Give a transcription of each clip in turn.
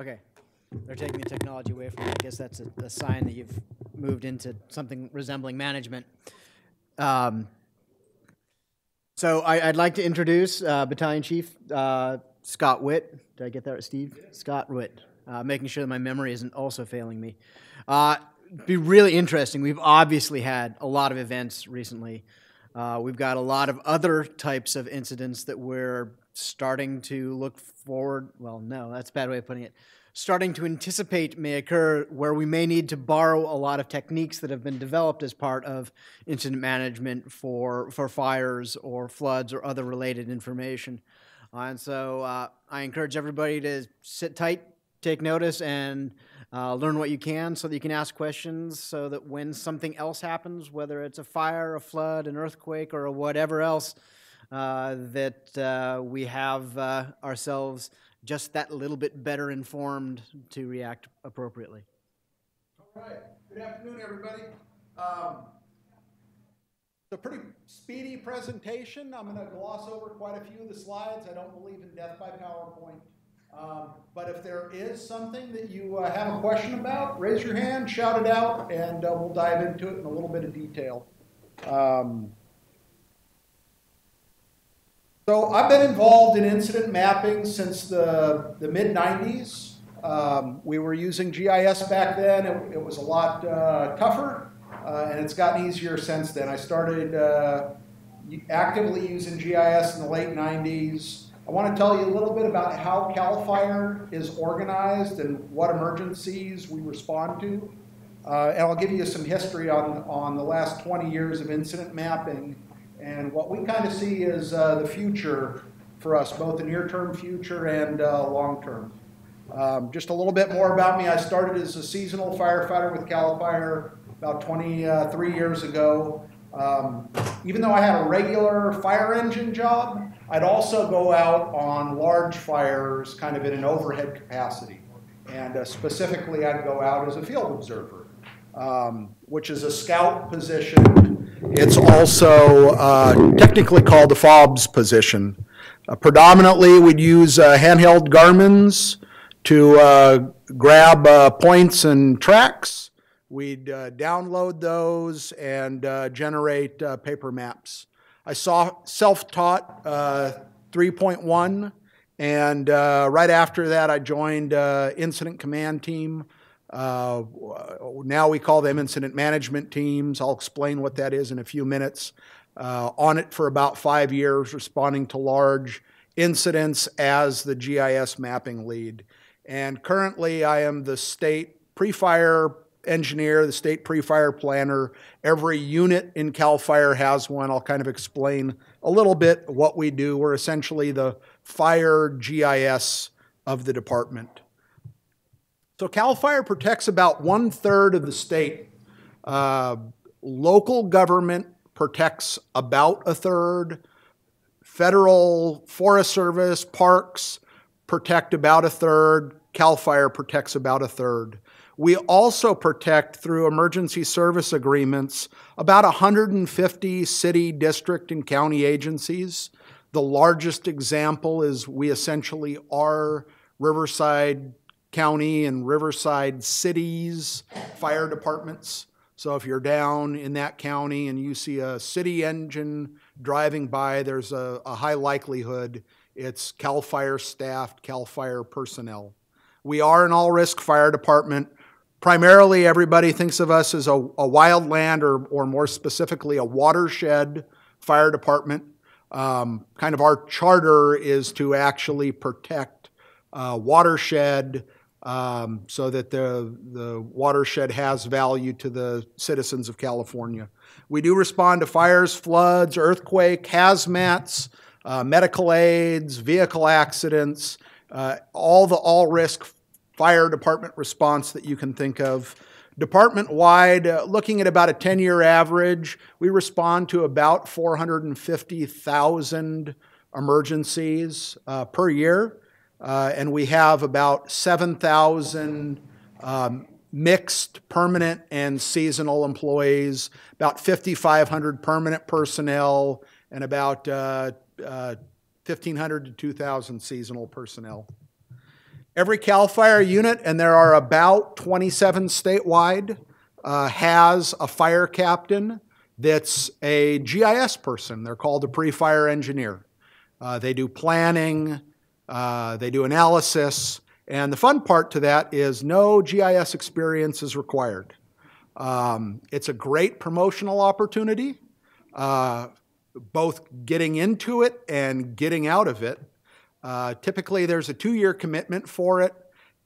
Okay. They're taking the technology away from me. I guess that's a sign that you've moved into something resembling management. So I'd like to introduce Battalion Chief Scott Witt. Did I get that right, Steve? Yeah. Scott Witt. Making sure that my memory isn't also failing me. It'd be really interesting. We've obviously had a lot of events recently. We've got a lot of other types of incidents that we're starting to look forward. Well, no, that's a bad way of putting it. Starting to anticipate may occur where we may need to borrow a lot of techniques that have been developed as part of incident management for fires or floods or other related information. And so I encourage everybody to sit tight, take notice, and learn what you can so that you can ask questions so that when something else happens, whether it's a fire, a flood, an earthquake, or whatever else, that we have ourselves just that little bit better informed to react appropriately. All right. Good afternoon, everybody. It's a pretty speedy presentation. I'm going to gloss over quite a few of the slides. I don't believe in death by PowerPoint. But if there is something that you have a question about, raise your hand, shout it out, and we'll dive into it in a little bit of detail. So I've been involved in incident mapping since the mid-90s. We were using GIS back then. It was a lot tougher, and it's gotten easier since then. I started actively using GIS in the late 90s. I want to tell you a little bit about how CAL FIRE is organized and what emergencies we respond to. And I'll give you some history on the last 20 years of incident mapping and what we kind of see is the future for us, both the near-term future and long-term. Just a little bit more about me. I started as a seasonal firefighter with CAL FIRE about 23 years ago. Even though I had a regular fire engine job, I'd also go out on large fires kind of in an overhead capacity. And specifically, I'd go out as a field observer, which is a scout position. It's also technically called the FOBS position. Predominantly, we'd use handheld Garmins to grab points and tracks. We'd download those and generate paper maps. I self-taught 3.1, and right after that I joined Incident Command Team. Now we call them Incident Management Teams. I'll explain what that is in a few minutes. On it for about 5 years, responding to large incidents as the GIS mapping lead. And currently I am the state pre-fire engineer, the state pre-fire planner. Every unit in CAL FIRE has one. I'll kind of explain a little bit what we do. We're essentially the fire GIS of the department. So CAL FIRE protects about 1/3 of the state. Local government protects about 1/3. Federal Forest Service, parks protect about 1/3. CAL FIRE protects about 1/3. We also protect, through emergency service agreements, about 150 city, district, and county agencies. The largest example is we essentially are Riverside County and Riverside City's fire departments. So if you're down in that county and you see a city engine driving by, there's a high likelihood it's CAL FIRE staffed, CAL FIRE personnel. We are an all-risk fire department. Primarily, everybody thinks of us as a wildland or more specifically a watershed fire department. Kind of our charter is to actually protect watershed so that the watershed has value to the citizens of California. We do respond to fires, floods, earthquake, hazmats, medical aids, vehicle accidents, all the all-risk fire department response that you can think of. Department-wide, looking at about a 10-year average, we respond to about 450,000 emergencies per year. And we have about 7,000 mixed permanent and seasonal employees, about 5,500 permanent personnel, and about 1,500 to 2,000 seasonal personnel. Every CAL FIRE unit, and there are about 27 statewide, has a fire captain that's a GIS person. They're called a pre-fire engineer. They do planning, they do analysis, and the fun part to that is no GIS experience is required. It's a great promotional opportunity, both getting into it and getting out of it. Typically, there's a 2-year commitment for it,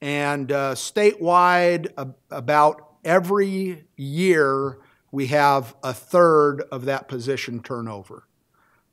and statewide, about every year, we have a third of that position turnover.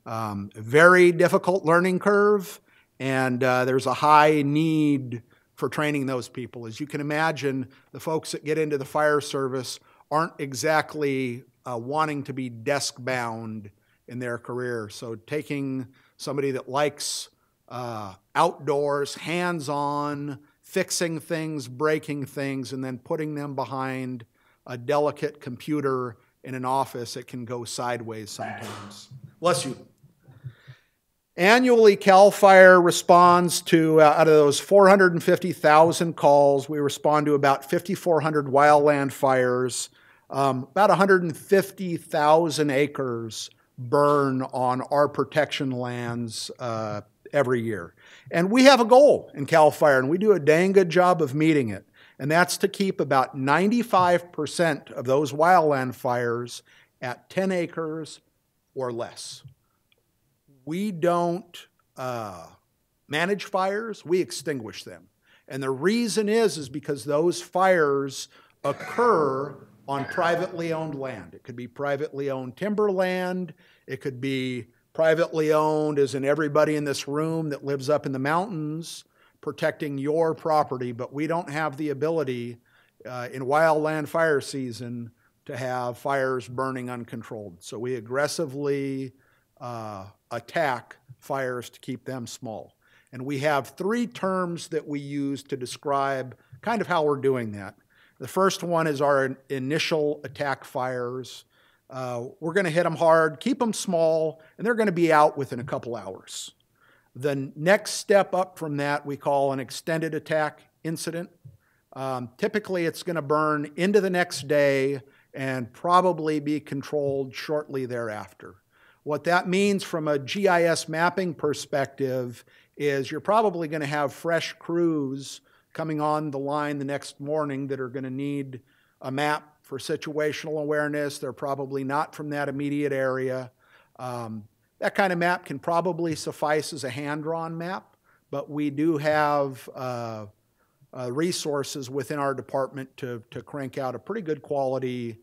Very difficult learning curve, and there's a high need for training those people. As you can imagine, the folks that get into the fire service aren't exactly wanting to be desk-bound in their career. So taking somebody that likes outdoors, hands-on, fixing things, breaking things, and then putting them behind a delicate computer in an office, it can go sideways sometimes. Bless you. Annually, CAL FIRE responds to, out of those 450,000 calls, we respond to about 5,400 wildland fires. About 150,000 acres burn on our protection lands every year. And we have a goal in CAL FIRE, and we do a dang good job of meeting it. And that's to keep about 95% of those wildland fires at 10 acres or less. We don't manage fires, we extinguish them. And the reason is because those fires occur on privately owned land. It could be privately owned timberland, it could be privately owned, as in everybody in this room that lives up in the mountains, protecting your property, but we don't have the ability in wildland fire season to have fires burning uncontrolled. So we aggressively attack fires to keep them small. And we have 3 terms that we use to describe kind of how we're doing that. The first one is our initial attack fires. We're going to hit them hard, keep them small, and they're going to be out within a couple hours. The next step up from that we call an extended attack incident. Typically, it's going to burn into the next day and probably be controlled shortly thereafter. What that means from a GIS mapping perspective is you're probably going to have fresh crews coming on the line the next morning that are going to need a map for situational awareness. They're probably not from that immediate area. That kind of map can probably suffice as a hand-drawn map, but we do have resources within our department to crank out a pretty good quality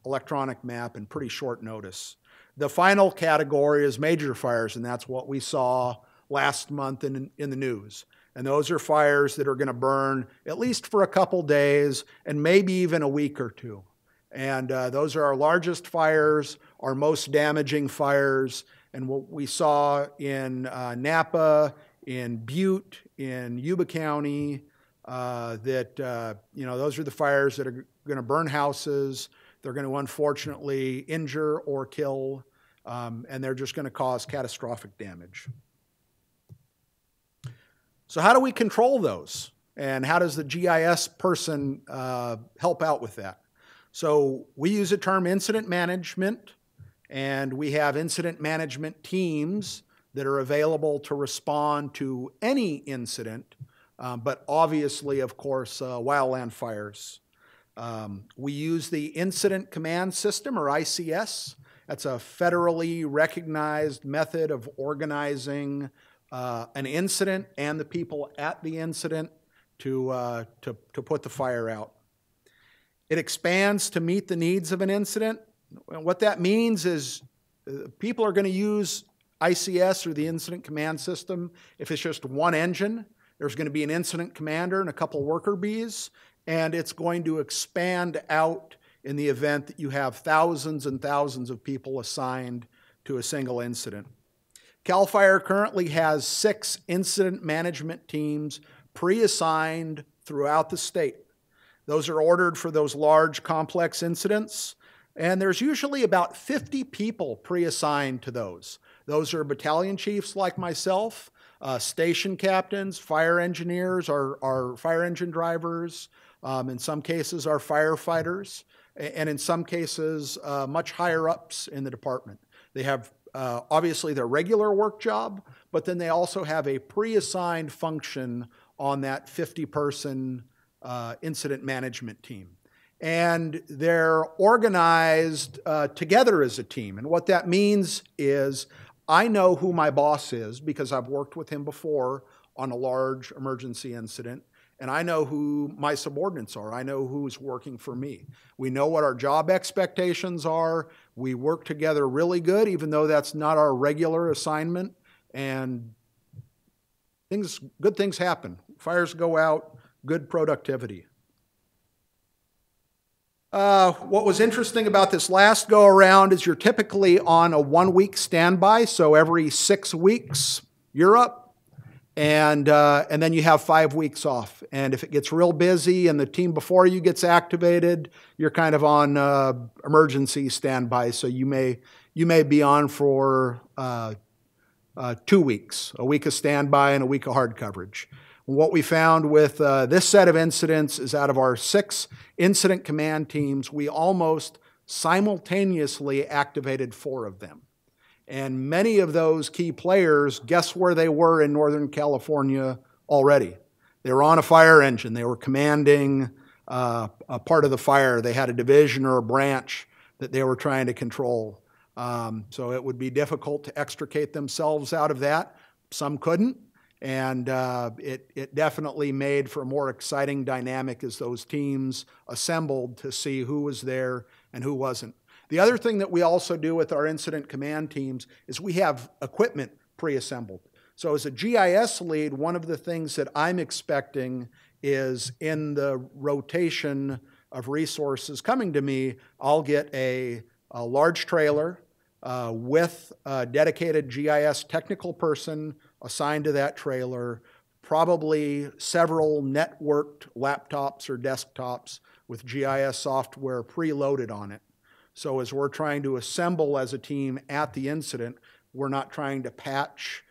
electronic map in pretty short notice. The final category is major fires, and that's what we saw last month in the news. And those are fires that are going to burn at least for a couple days and maybe even a week or two. And those are our largest fires, our most damaging fires. And what we saw in Napa, in Butte, in Yuba County, those are the fires that are going to burn houses. They're going to unfortunately injure or kill, and they're just going to cause catastrophic damage. So how do we control those? And how does the GIS person help out with that? So we use the term incident management, and we have incident management teams that are available to respond to any incident, but obviously, of course, wildland fires. We use the Incident Command System, or ICS. That's a federally recognized method of organizing an incident and the people at the incident to put the fire out. It expands to meet the needs of an incident. And what that means is people are going to use ICS, or the Incident Command System, if it's just one engine. There's going to be an incident commander and a couple worker bees, and it's going to expand out in the event that you have thousands and thousands of people assigned to a single incident. CAL FIRE currently has 6 incident management teams pre-assigned throughout the state. Those are ordered for those large, complex incidents, and there's usually about 50 people pre-assigned to those. Those are battalion chiefs like myself. Station captains, fire engineers, our fire engine drivers, in some cases our firefighters, and in some cases much higher ups in the department. They have obviously their regular work job, but then they also have a pre-assigned function on that 50-person incident management team. And they're organized together as a team. And what that means is I know who my boss is because I've worked with him before on a large emergency incident, and I know who my subordinates are. I know who's working for me. We know what our job expectations are. We work together really good, even though that's not our regular assignment, and good things happen. Fires go out, good productivity. What was interesting about this last go-around is you're typically on a 1-week standby, so every 6 weeks you're up, and then you have 5 weeks off. And if it gets real busy and the team before you gets activated, you're kind of on emergency standby, so you may be on for 2 weeks, a week of standby and a week of hard coverage. What we found with this set of incidents is out of our 6 incident command teams, we almost simultaneously activated 4 of them. And many of those key players, guess where they were in Northern California already? They were on a fire engine. They were commanding a part of the fire. They had a division or a branch that they were trying to control. So it would be difficult to extricate themselves out of that. Some couldn't. And it definitely made for a more exciting dynamic as those teams assembled to see who was there and who wasn't. The other thing that we also do with our incident command teams is we have equipment pre-assembled. So as a GIS lead, one of the things that I'm expecting is in the rotation of resources coming to me, I'll get a large trailer with a dedicated GIS technical person assigned to that trailer, probably several networked laptops or desktops with GIS software preloaded on it. So as we're trying to assemble as a team at the incident, we're not trying to patch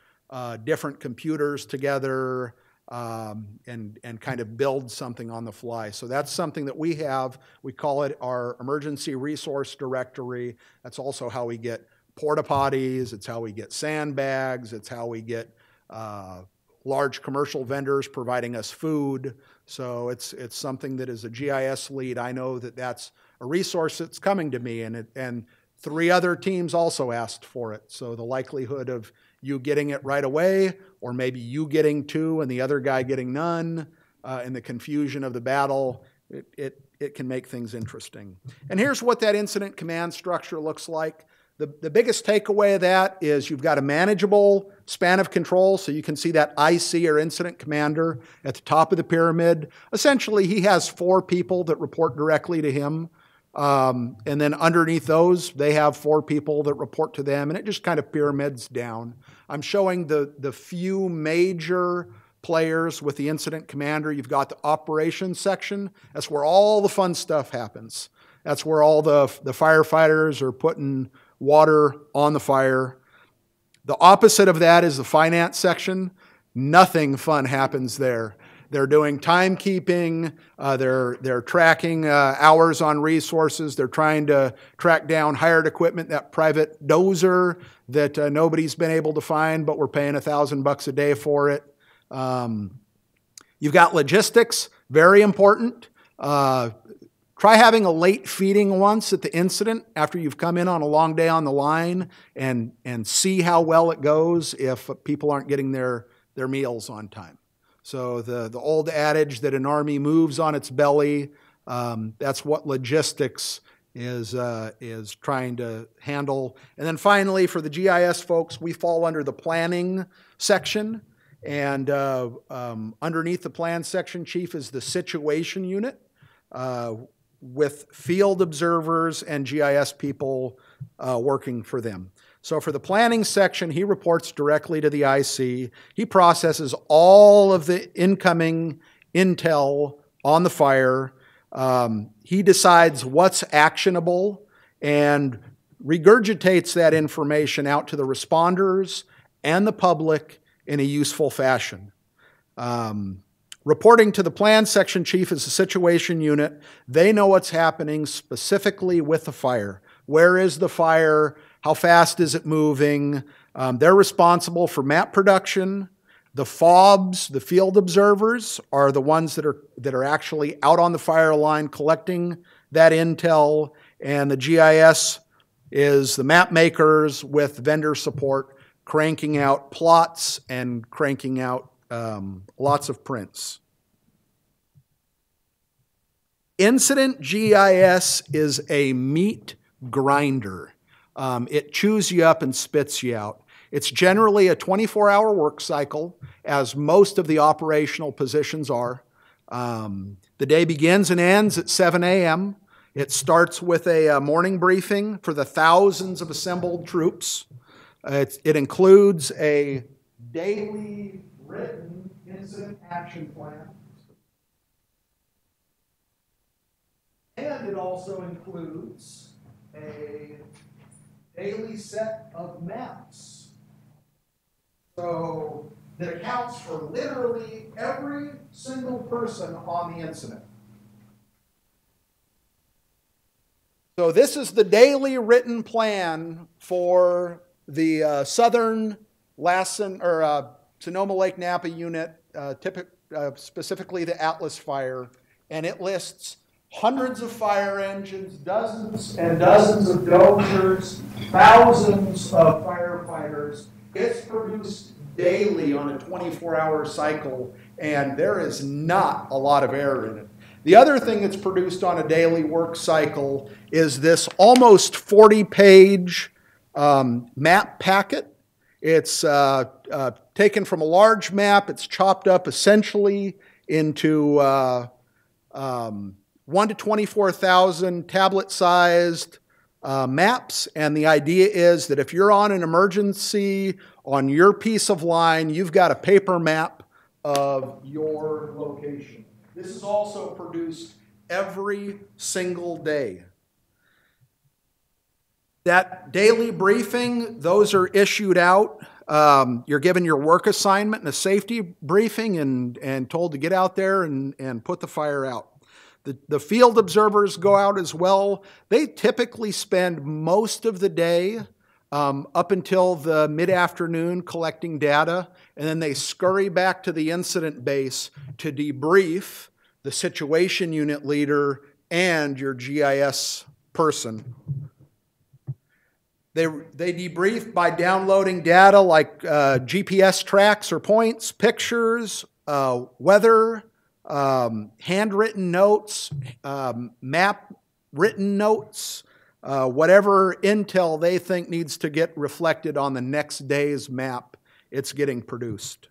different computers together and kind of build something on the fly. So that's something that we have. We call it our emergency resource directory. That's also how we get porta potties. It's how we get sandbags. It's how we get large commercial vendors providing us food. So it's something that as a GIS lead, I know that that's a resource that's coming to me, and 3 other teams also asked for it. So the likelihood of you getting it right away, or maybe you getting 2 and the other guy getting none, and the confusion of the battle, it can make things interesting. And here's what that incident command structure looks like. The biggest takeaway of that is you've got a manageable span of control, so you can see that IC or incident commander at the top of the pyramid. Essentially, he has 4 people that report directly to him, and then underneath those, they have 4 people that report to them, and it just kind of pyramids down. I'm showing the few major players with the incident commander. You've got the operations section. That's where all the fun stuff happens. That's where all the firefighters are putting water on the fire. The opposite of that is the finance section. Nothing fun happens there. They're doing timekeeping. They're tracking hours on resources. They're trying to track down hired equipment, that private dozer that nobody's been able to find, but we're paying $1,000 a day for it. You've got logistics, very important. Try having a late feeding once at the incident after you've come in on a long day on the line and see how well it goes if people aren't getting their meals on time. So the old adage that an army moves on its belly, that's what logistics is trying to handle. And then finally, for the GIS folks, we fall under the planning section. And underneath the plan section chief is the situation unit, with field observers and GIS people working for them. So for the planning section, he reports directly to the IC. He processes all of the incoming intel on the fire. He decides what's actionable and regurgitates that information out to the responders and the public in a useful fashion. Reporting to the plan section chief is a situation unit. They know what's happening specifically with the fire. Where is the fire? How fast is it moving? They're responsible for map production. The FOBs, the field observers, are the ones that are actually out on the fire line collecting that intel, and the GIS is the map makers with vendor support cranking out plots and cranking out lots of prints. Incident GIS is a meat grinder. It chews you up and spits you out. It's generally a 24-hour work cycle, as most of the operational positions are. The day begins and ends at 7 a.m. It starts with a morning briefing for the thousands of assembled troops. It includes a daily written incident action plan. And it also includes a daily set of maps. So that accounts for literally every single person on the incident. So this is the daily written plan for the Southern Lassen or Sonoma Lake Napa unit, specifically the Atlas Fire, and it lists hundreds of fire engines, dozens and dozens of dozers, thousands of firefighters. It's produced daily on a 24-hour cycle, and there is not a lot of error in it. The other thing that's produced on a daily work cycle is this almost 40-page map packet. It's taken from a large map. It's chopped up essentially into 1 to 24,000 tablet-sized maps, and the idea is that if you're on an emergency on your piece of line, you've got a paper map of your location. This is also produced every single day. That daily briefing, those are issued out. You're given your work assignment and a safety briefing and told to get out there and put the fire out. The field observers go out as well. They typically spend most of the day up until the mid-afternoon collecting data, and then they scurry back to the incident base to debrief the situation unit leader and your GIS person. They debrief by downloading data like GPS tracks or points, pictures, weather, handwritten notes, map written notes, whatever intel they think needs to get reflected on the next day's map, it's getting produced.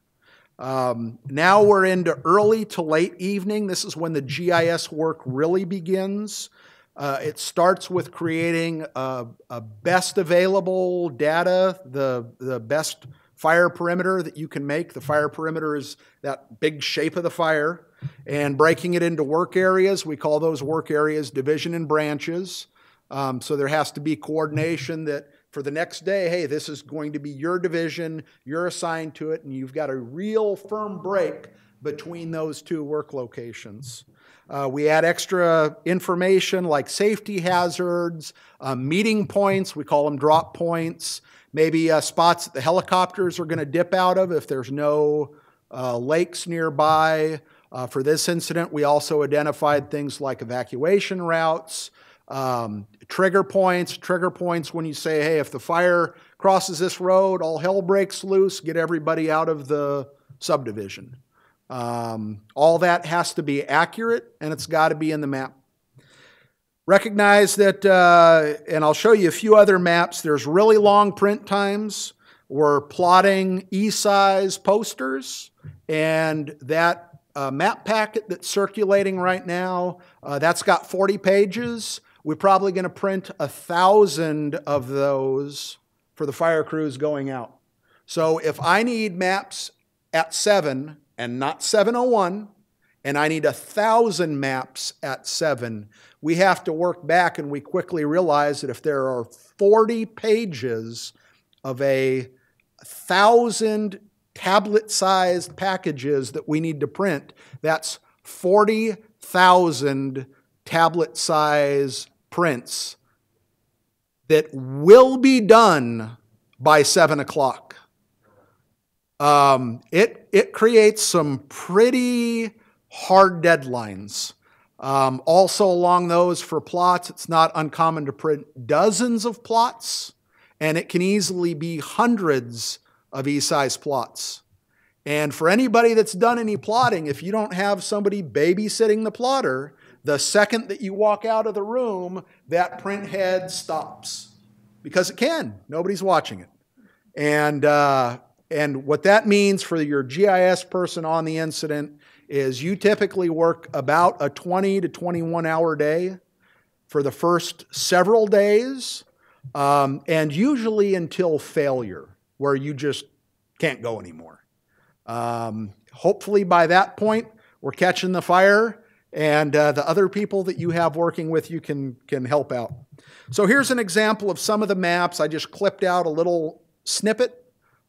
Now we're into early to late evening. This is when the GIS work really begins. It starts with creating a best available data, the best fire perimeter that you can make. The fire perimeter is that big shape of the fire, and breaking it into work areas. We call those work areas division and branches. So there has to be coordination that for the next day, hey, this is going to be your division, you're assigned to it, and you've got a real firm break between those two work locations. We add extra information like safety hazards, meeting points, we call them drop points, maybe spots that the helicopters are going to dip out of if there's no lakes nearby. For this incident, we also identified things like evacuation routes, trigger points when you say, hey, if the fire crosses this road, all hell breaks loose, get everybody out of the subdivision. All that has to be accurate, and it's got to be in the map. Recognize that, and I'll show you a few other maps, there's really long print times. We're plotting E-size posters, and that map packet that's circulating right now, that's got 40 pages. We're probably going to print 1,000 of those for the fire crews going out. So if I need maps at 7 and not 7:01, and I need 1,000 maps at 7, we have to work back, and we quickly realize that if there are 40 pages of a 1,000 tablet-sized packages that we need to print. That's 40,000 tablet-size prints that will be done by 7 o'clock. It creates some pretty hard deadlines. Also along those for plots, it's not uncommon to print dozens of plots, and it can easily be hundreds of E-size plots. And for anybody that's done any plotting, if you don't have somebody babysitting the plotter, the second that you walk out of the room, that print head stops. Because it can. Nobody's watching it. And what that means for your GIS person on the incident is you typically work about a 20 to 21 hour day for the first several days, and usually until failure, where you just can't go anymore. Hopefully by that point, we're catching the fire, and the other people that you have working with you can help out. So here's an example of some of the maps. I just clipped out a little snippet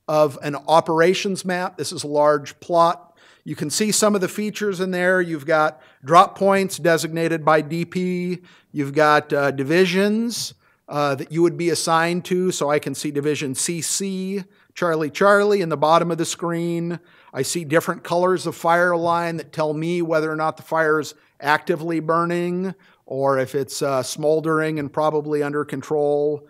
of an operations map. This is a large plot. You can see some of the features in there. You've got drop points designated by DP. You've got divisions that you would be assigned to. So I can see division CC, Charlie, Charlie, in the bottom of the screen. I see different colors of fire line that tell me whether or not the fire is actively burning or if it's smoldering and probably under control.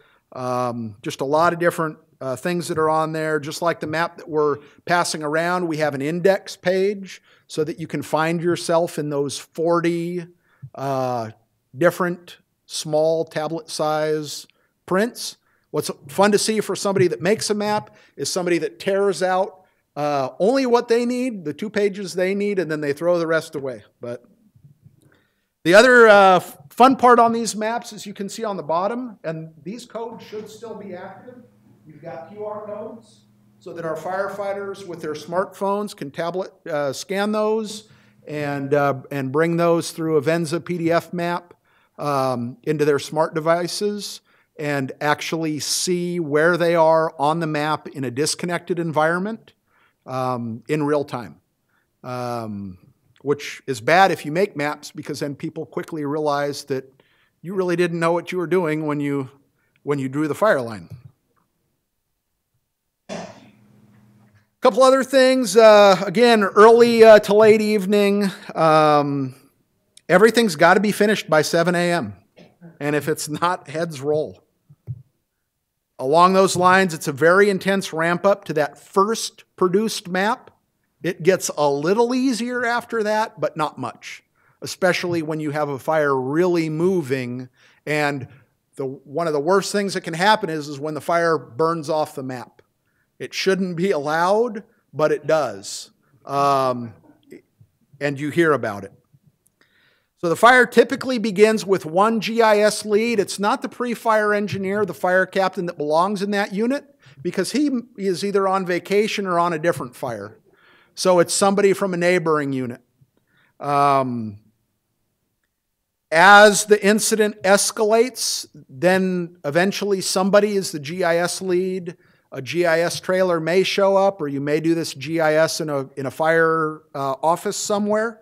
Just a lot of different things that are on there. Just like the map that we're passing around, we have an index page so that you can find yourself in those 40 different small tablet size prints. What's fun to see for somebody that makes a map is somebody that tears out only what they need, the 2 pages they need, and then they throw the rest away. But the other fun part on these maps, as you can see on the bottom, and these codes should still be active. You've got QR codes so that our firefighters with their smartphones can scan those and bring those through a Venza PDF map into their smart devices and actually see where they are on the map in a disconnected environment in real time, which is bad if you make maps because then people quickly realize that you really didn't know what you were doing when you drew the fire line. Couple other things, again, early to late evening. Everything's got to be finished by 7 a.m. And if it's not, heads roll. Along those lines, it's a very intense ramp up to that first produced map. It gets a little easier after that, but not much, especially when you have a fire really moving. And one of the worst things that can happen is when the fire burns off the map. It shouldn't be allowed, but it does. And you hear about it. So the fire typically begins with one GIS lead. It's not the pre-fire engineer, the fire captain that belongs in that unit, because he is either on vacation or on a different fire. So it's somebody from a neighboring unit. As the incident escalates, then eventually somebody is the GIS lead. A GIS trailer may show up, or you may do this GIS in a fire office somewhere.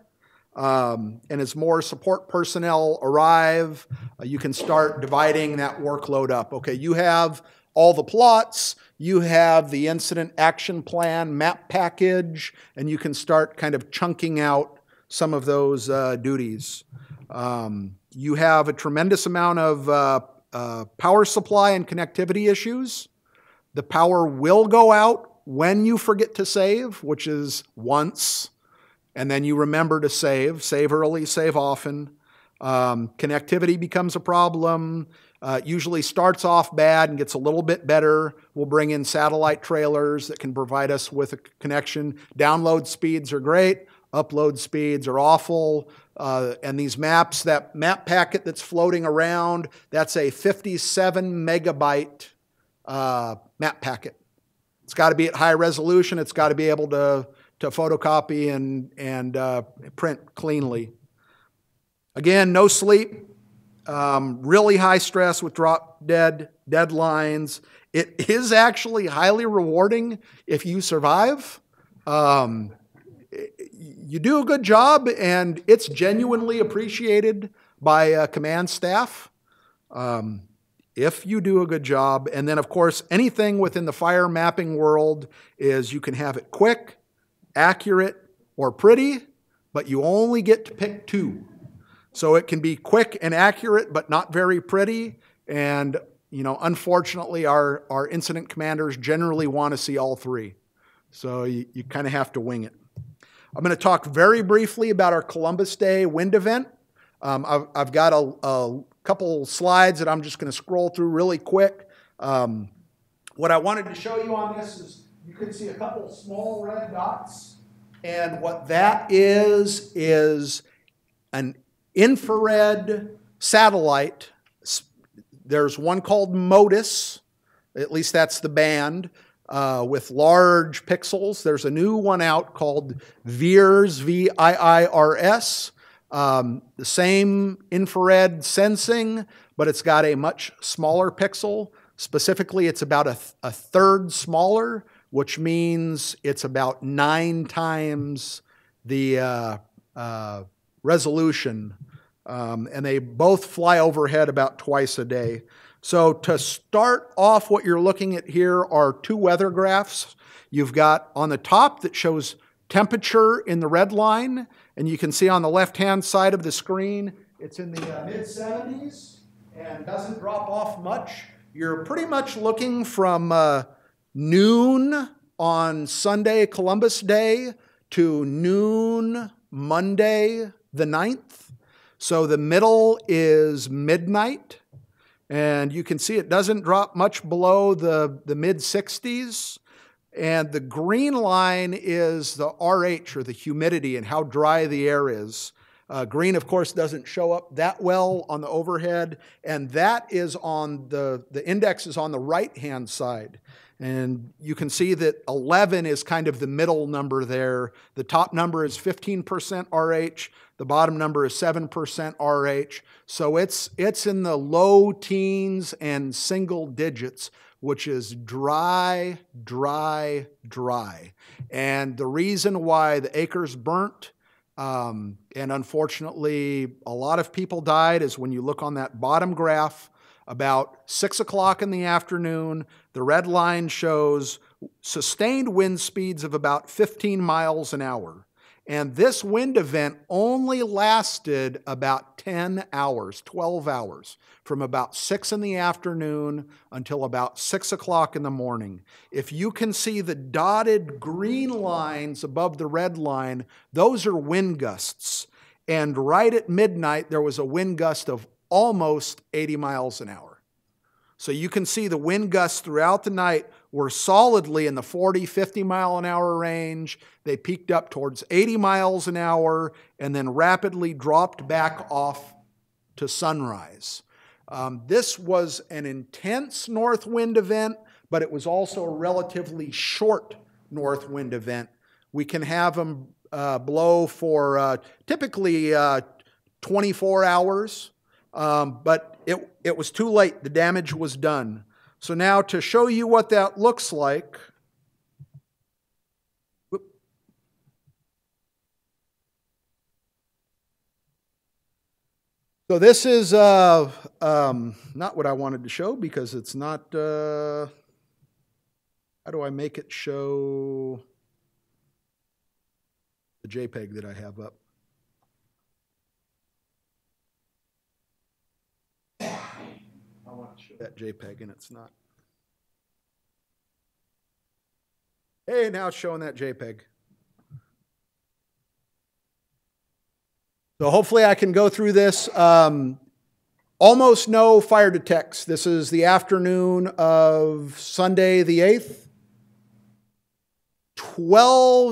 And as more support personnel arrive, you can start dividing that workload up. Okay, you have all the plots, you have the incident action plan, map package, and you can start kind of chunking out some of those duties. You have a tremendous amount of power supply and connectivity issues. The power will go out when you forget to save, which is once, and then you remember to save. Save early, save often. Connectivity becomes a problem. Usually starts off bad and gets a little bit better. We'll bring in satellite trailers that can provide us with a connection. Download speeds are great. Upload speeds are awful. And these maps, that map packet that's floating around, that's a 57 megabyte map packet. It's got to be at high resolution. It's got to be able to photocopy and print cleanly. Again, no sleep, really high stress with drop deadlines. It is actually highly rewarding if you survive. Um, you do a good job, and it's genuinely appreciated by command staff. If you do a good job, and then of course anything within the fire mapping world is you can have it quick, accurate, or pretty, but you only get to pick two. So it can be quick and accurate, but not very pretty. And unfortunately, our incident commanders generally want to see all three. So you kind of have to wing it. I'm going to talk very briefly about our Columbus Day wind event. I've got a couple slides that I'm just going to scroll through really quick. What I wanted to show you on this is you can see a couple small red dots. And what that is an infrared satellite. There's one called MODIS, at least that's the band, with large pixels. There's a new one out called VIIRS, VIIRS. The same infrared sensing, but it's got a much smaller pixel. Specifically, it's about a third smaller, which means it's about 9 times the resolution. And they both fly overhead about twice a day. So to start off, what you're looking at here are 2 weather graphs. You've got on the top that shows temperature in the red line, and you can see on the left-hand side of the screen, it's in the mid-70s and doesn't drop off much. You're pretty much looking from noon on Sunday, Columbus Day, to noon Monday, the 9th. So the middle is midnight, and you can see it doesn't drop much below the mid-60s. And the green line is the RH, or the humidity, and how dry the air is. Green, of course, doesn't show up that well on the overhead, and that is on the index is on the right-hand side. And you can see that 11 is kind of the middle number there. The top number is 15% RH. The bottom number is 7% RH. So it's in the low teens and single digits, which is dry, dry, dry. And the reason why the acres burnt, and unfortunately a lot of people died, is when you look on that bottom graph, about 6 o'clock in the afternoon, the red line shows sustained wind speeds of about 15 miles an hour. And this wind event only lasted about 10 hours, 12 hours, from about 6 in the afternoon until about 6 o'clock in the morning. If you can see the dotted green lines above the red line, those are wind gusts. And right at midnight, there was a wind gust of almost 80 miles an hour. So you can see the wind gusts throughout the night were solidly in the 40, 50 mile an hour range. They peaked up towards 80 miles an hour and then rapidly dropped back off to sunrise. This was an intense north wind event, but it was also a relatively short north wind event. We can have them blow for typically 24 hours. But it was too late. The damage was done. So now to show you what that looks like, so this is not what I wanted to show, because it's not, how do I make it show the JPEG that I have up? I want to show that JPEG, and it's not. Hey, now it's showing that JPEG. So hopefully I can go through this. Almost no fire detects. This is the afternoon of Sunday the 8th.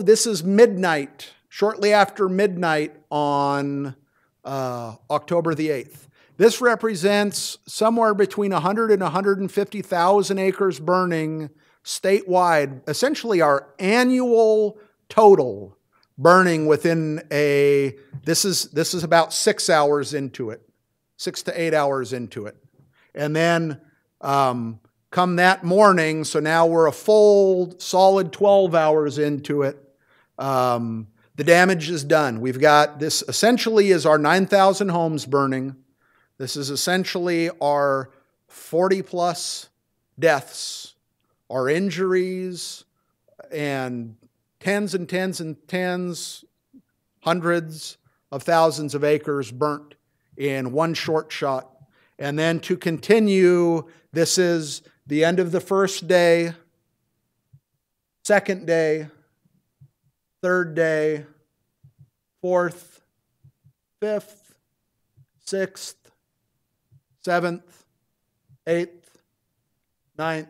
This is midnight, shortly after midnight on October the 8th. This represents somewhere between 100 and 150,000 acres burning statewide, essentially our annual total burning within this is about 6 hours into it, 6 to 8 hours into it. And then come that morning, so now we're a full solid 12 hours into it. The damage is done. We've got this essentially is our 9,000 homes burning. This is essentially our 40 plus deaths, our injuries, and tens and tens and tens, hundreds of thousands of acres burnt in one short shot. And then to continue, this is the end of the first day, second day, third day, fourth, fifth, sixth, seventh, eighth, ninth,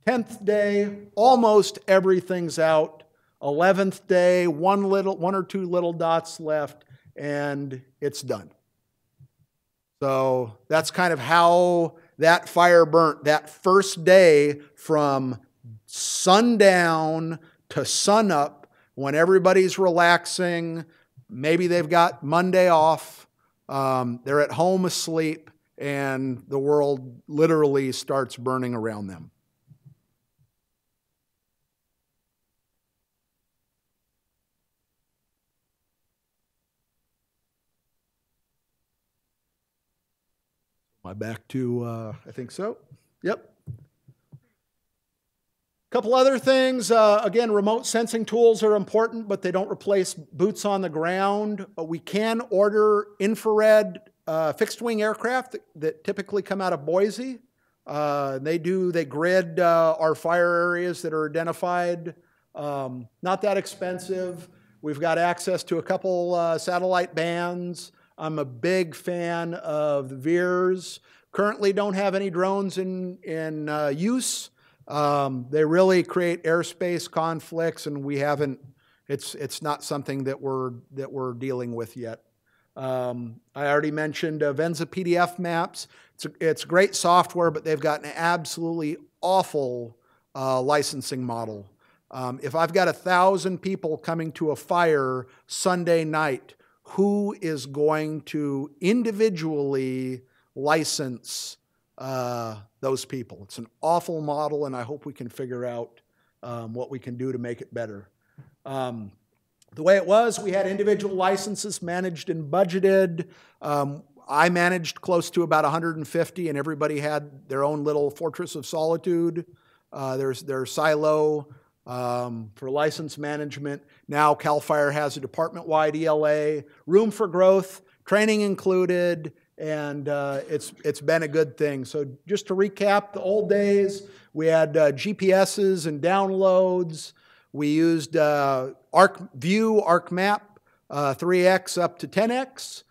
10th day, almost everything's out. 11th day, one or two little dots left, and it's done. So that's kind of how that fire burnt that first day from sundown to sunup when everybody's relaxing. Maybe they've got Monday off. They're at home asleep, and the world literally starts burning around them. Am I back to, I think so. Yep. Couple other things. Again, remote sensing tools are important, but they don't replace boots on the ground. We can order infrared fixed-wing aircraft that typically come out of Boise. They grid our fire areas that are identified. Not that expensive. We've got access to a couple satellite bands. I'm a big fan of the VIIRS. Currently don't have any drones in use. They really create airspace conflicts, and we haven't. It's not something that we're dealing with yet. I already mentioned Venza PDF maps. It's great software, but they've got an absolutely awful licensing model. If I've got 1,000 people coming to a fire Sunday night, who is going to individually license those people? It's an awful model, and I hope we can figure out what we can do to make it better. The way it was, we had individual licenses managed and budgeted. I managed close to about 150, and everybody had their own little fortress of solitude. There's their silo for license management. Now CAL FIRE has a department-wide ELA, room for growth, training included, and it's been a good thing. So just to recap, the old days, we had GPSs and downloads. We used ArcView, ArcMap, 3X up to 10X.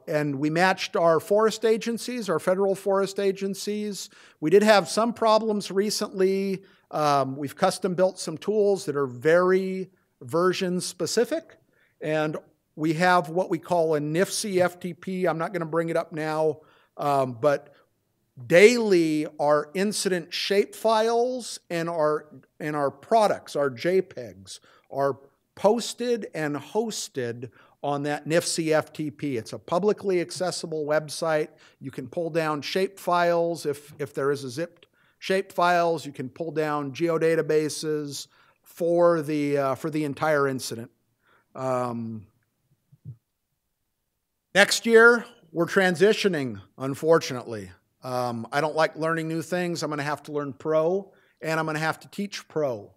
And we matched our forest agencies, our federal forest agencies. We did have some problems recently. We've custom built some tools that are very version specific. And we have what we call a NIFC FTP. I'm not going to bring it up now, but daily our incident shape files and our products, our JPEGs, are posted and hosted on that NIFC FTP. It's a publicly accessible website. You can pull down shape files if there is a zipped shape files. You can pull down geodatabases for the entire incident. Next year, we're transitioning, unfortunately. I don't like learning new things. I'm going to have to learn Pro, and I'm going to have to teach Pro.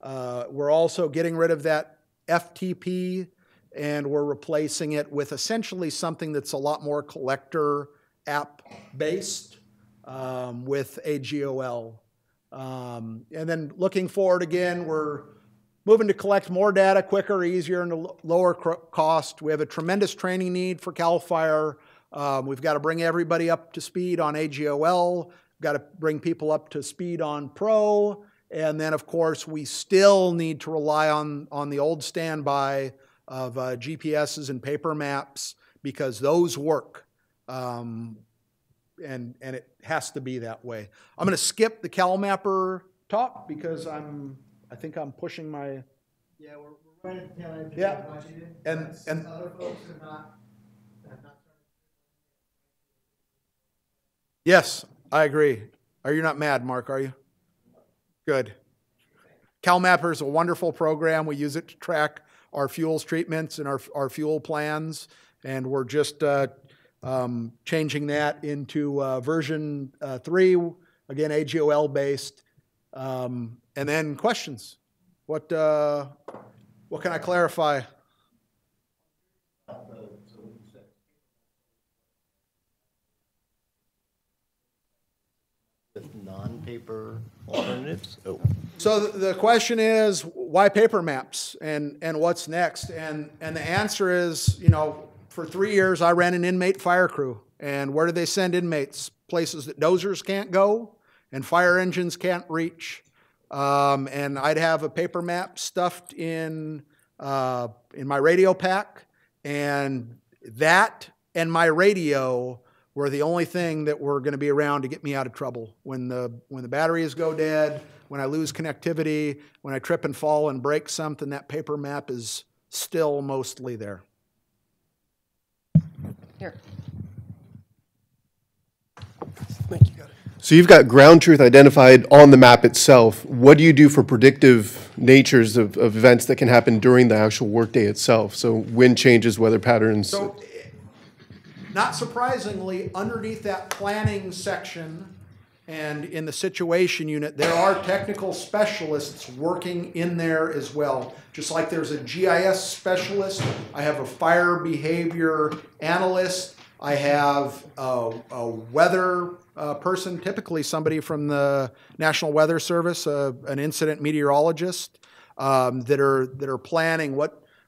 We're also getting rid of that FTP, and we're replacing it with essentially something that's a lot more collector app-based with AGOL. And then looking forward again, we're moving to collect more data quicker, easier, and lower cost. We have a tremendous training need for CAL FIRE. We've got to bring everybody up to speed on AGOL. We've got to bring people up to speed on Pro. And then, of course, we still need to rely on the old standby of GPSs and paper maps because those work. And it has to be that way. I'm going to skip the CalMapper talk because I think I'm pushing my... Yeah, we're right at the tail end. Yeah. And other folks have not started. Yes, I agree. Are you not mad, Mark, are you? Good. CalMapper is a wonderful program. We use it to track our fuels treatments and our fuel plans, and we're just changing that into version 3, again, AGOL based. And then questions. What can I clarify? Non-paper alternatives? Oh. So the question is, why paper maps and what's next? And the answer is, you know, for 3 years I ran an inmate fire crew. And where do they send inmates? Places that dozers can't go and fire engines can't reach. And I'd have a paper map stuffed in my radio pack, and that and my radio were the only thing that were going to be around to get me out of trouble. When the batteries go dead, when I lose connectivity, when I trip and fall and break something, that paper map is still mostly there. Here. Thank you. So you've got ground truth identified on the map itself. What do you do for predictive natures of events that can happen during the actual workday itself? So wind changes, weather patterns. So, not surprisingly, underneath that planning section and in the situation unit, there are technical specialists working in there as well. Just like there's a GIS specialist, I have a fire behavior analyst, I have a weather person, typically somebody from the National Weather Service, an incident meteorologist, that are planning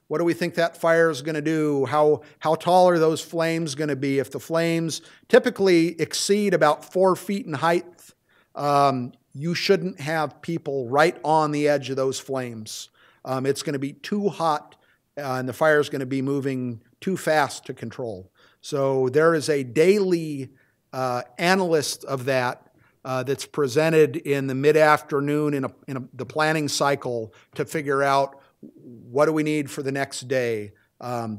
what do we think that fire is going to do? How tall are those flames going to be? If the flames typically exceed about 4 feet in height, you shouldn't have people right on the edge of those flames. It's going to be too hot, and the fire is going to be moving too fast to control. So there is a daily analyst of that that's presented in the mid-afternoon in the planning cycle to figure out what do we need for the next day.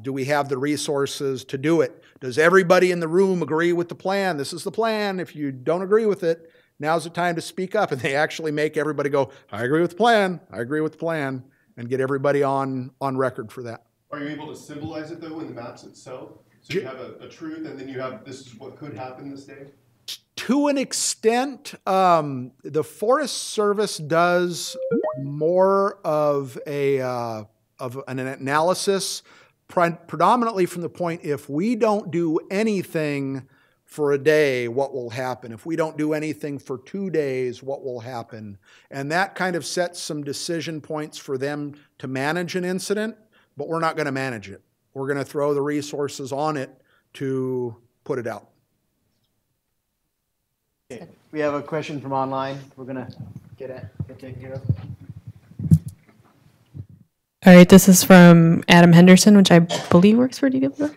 Do we have the resources to do it? Does everybody in the room agree with the plan? This is the plan. If you don't agree with it, now's the time to speak up. And they actually make everybody go, I agree with the plan, I agree with the plan, and get everybody on record for that. Are you able to symbolize it, though, in the maps itself? So you have a truth, and then you have this is what could happen this day? To an extent, the Forest Service does more of an analysis, predominantly from the point, if we don't do anything for a day, what will happen? If we don't do anything for 2 days, what will happen? And that kind of sets some decision points for them to manage an incident, but we're not going to manage it. We're going to throw the resources on it to put it out. Okay. We have a question from online. We're going to get taken care of. All right, this is from Adam Henderson, which I believe works for DWR.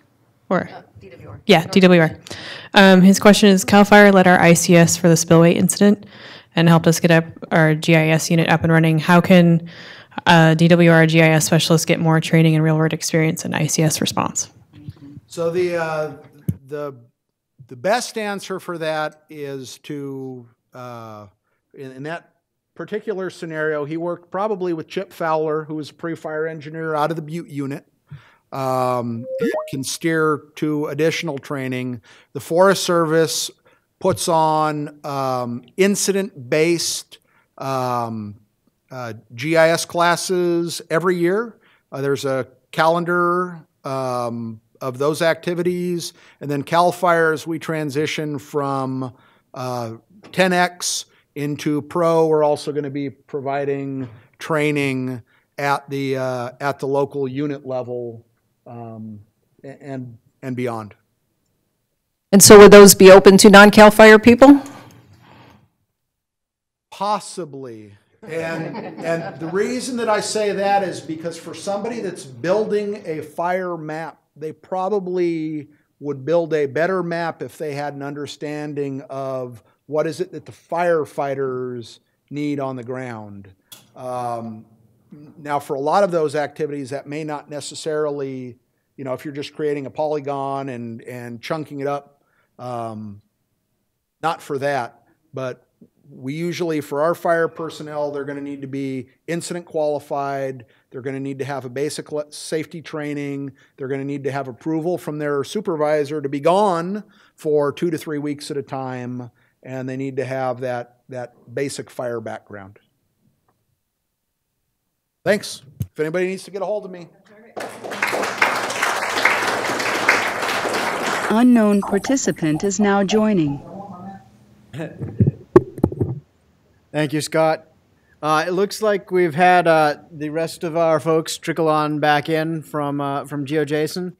Or DWR. Yeah, DWR. His question is, CAL FIRE led our ICS for the spillway incident and helped us get up our GIS unit up and running. How can DWR GIS specialists get more training and real-world experience in ICS response? So the best answer for that is to, in that particular scenario, he worked probably with Chip Fowler, who was a pre-fire engineer out of the Butte unit, can steer to additional training. The Forest Service puts on incident-based GIS classes every year. There's a calendar of those activities, and then CAL FIRE, as we transition from 10X into Pro, we're also going to be providing training at the local unit level and beyond. And so would those be open to non-CAL FIRE people? Possibly. And the reason that I say that is because for somebody that's building a fire map, they probably would build a better map if they had an understanding of what is it that the firefighters need on the ground. Now, for a lot of those activities, that may not necessarily, if you're just creating a polygon and chunking it up, not for that. But we usually, for our fire personnel, they're going to need to be incident qualified. They're going to need to have a basic safety training. They're going to need to have approval from their supervisor to be gone for 2 to 3 weeks at a time. And they need to have that basic fire background. Thanks. If anybody needs to get a hold of me. Unknown participant is now joining. Thank you, Scott. It looks like we've had the rest of our folks trickle on back in from GeoJason.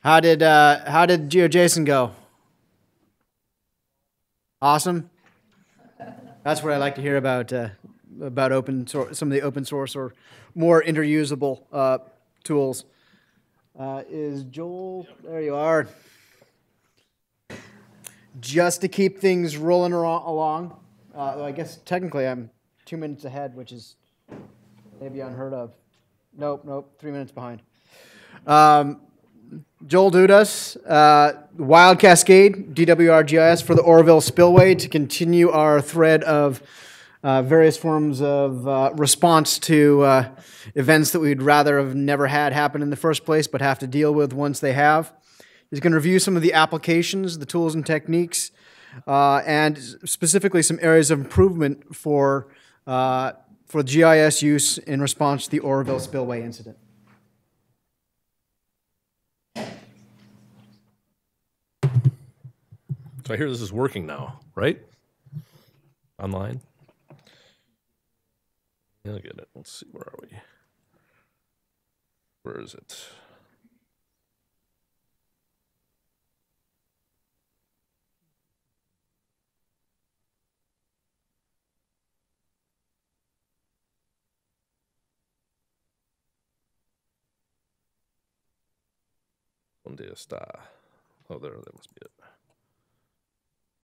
How did GeoJason go? Awesome. That's what I like to hear about open source, some of the open source or more interusable tools. Is Joel? There you are. Just to keep things rolling along. I guess technically I'm 2 minutes ahead, which is maybe unheard of. Nope, 3 minutes behind. Joel Dudas, Wild Cascade, DWR GIS for the Oroville Spillway to continue our thread of various forms of response to events that we'd rather have never had happen in the first place, but have to deal with once they have. He's going to review some of the applications, the tools and techniques, and specifically some areas of improvement for GIS use in response to the Oroville Spillway incident. So I hear this is working now, right? Online? Look at it. Let's see, where are we? Where is it? ¿Dónde está? Oh, there, that must be it.